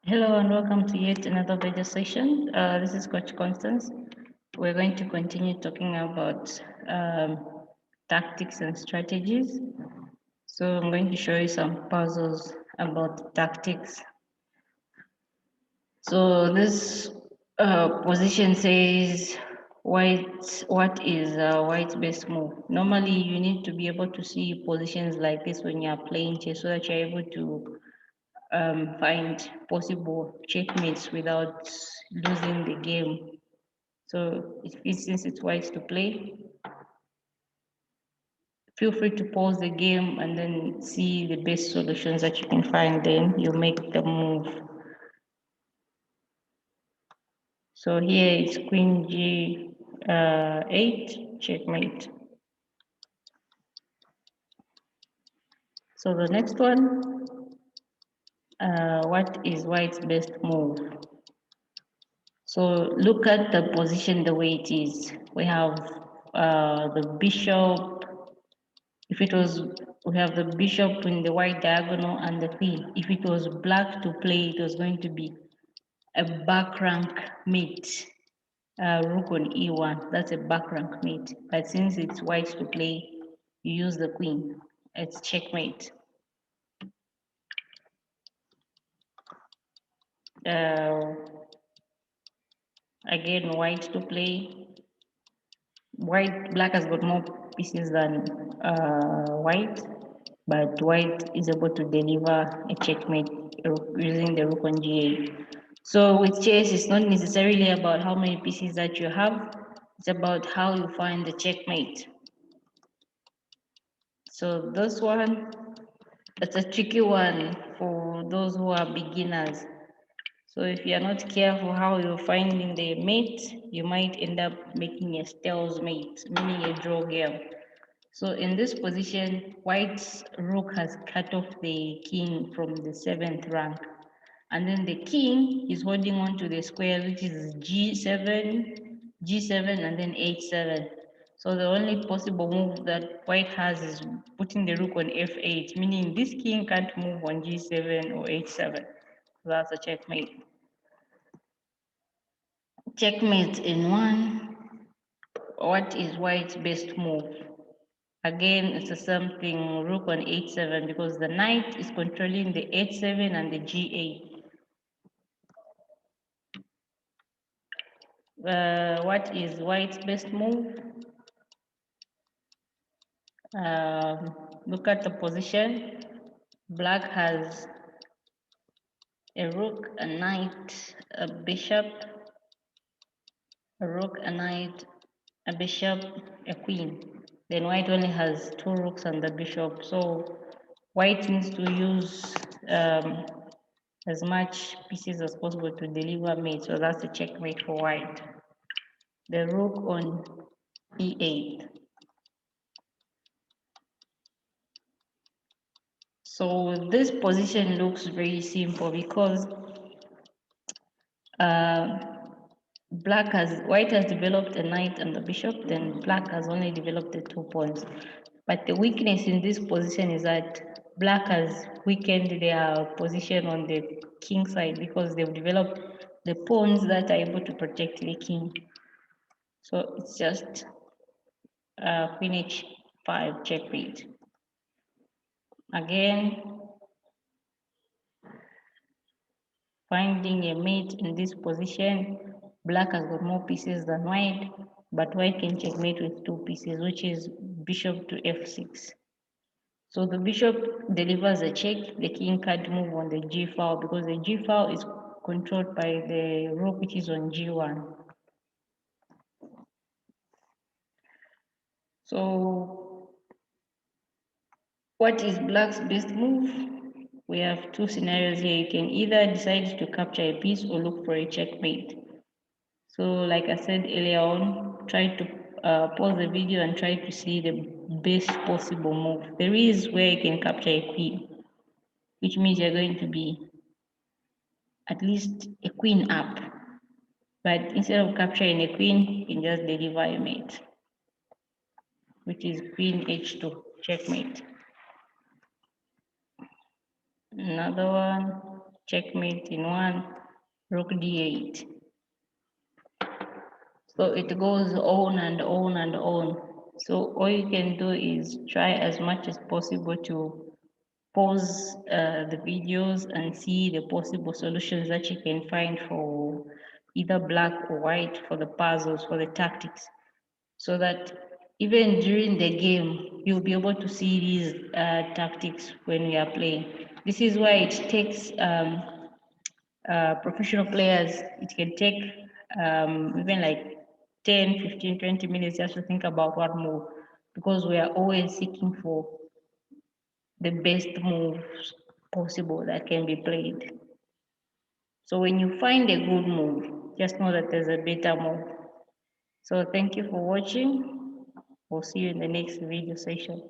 Hello and welcome to yet another video session. This is Coach Constance. We're going to continue talking about tactics and strategies. So I'm going to show you some puzzles about tactics. So this position says what is white's best move. Normally you need to be able to see positions like this when you're playing chess so that you're able to find possible checkmates without losing the game. So since it's white to play, feel free to pause the game and then see the best solutions that you can find. Then you make the move. So here it's Queen G8 checkmate. So the next one, what is white's best move? So look at the position the way it is. We have the bishop. If it was, we have the bishop in the white diagonal and the queen. If it was black to play, it was going to be a back rank mate. Rook on e1, that's a back rank mate. But since it's white to play, you use the queen. It's checkmate. Again, white to play. Black has got more pieces than white, but white is able to deliver a checkmate using the rook on g8. So with chess, it's not necessarily about how many pieces that you have, it's about how you find the checkmate. So this one, it's a tricky one for those who are beginners. So if you're not careful how you're finding the mate, you might end up making a stalemate, meaning a draw game. So in this position, white's rook has cut off the king from the 7th rank. And then the king is holding on to the square, which is G7, and then H7. So the only possible move that white has is putting the rook on F8, meaning this king can't move on G7 or H7. So that's a checkmate. Checkmate in one. What is white's best move? Again, it's the same thing, rook on H7, because the knight is controlling the H7 and the G8. What is white's best move? Look at the position. Black has a rook, a knight, a bishop, a rook, a knight, a bishop, a queen. Then white only has 2 rooks and the bishop. So white needs to use as much pieces as possible to deliver mate. So that's a checkmate for white. The rook on e8. So this position looks very simple because white has developed a knight and the bishop, then black has only developed the 2 pawns. But the weakness in this position is that black has weakened their position on the king side because they've developed the pawns that are able to protect the king. So it's just queen h5 checkmate. Again, finding a mate in this position, black has got more pieces than white, but white can checkmate with 2 pieces, which is bishop to f6. So the bishop delivers a check, the king can't move on the g file because the g file is controlled by the rook which is on g1. So what is black's best move? We have 2 scenarios here. You can either decide to capture a piece or look for a checkmate. So like I said earlier on, try to pause the video and try to see the best possible move. There is where you can capture a queen, which means you're going to be at least a queen up. But instead of capturing a queen, you can just deliver a mate, which is queen h2, checkmate. Another one, checkmate in one, rook d8. So it goes on and on and on. So all you can do is try as much as possible to pause the videos and see the possible solutions that you can find for either black or white, for the puzzles, for the tactics, so that even during the game, you'll be able to see these tactics when we are playing. This is why it takes professional players, it can take even like 10, 15, 20 minutes just to think about what move, because we are always seeking for the best moves possible that can be played. So when you find a good move, just know that there's a better move. So thank you for watching. We'll see you in the next video session.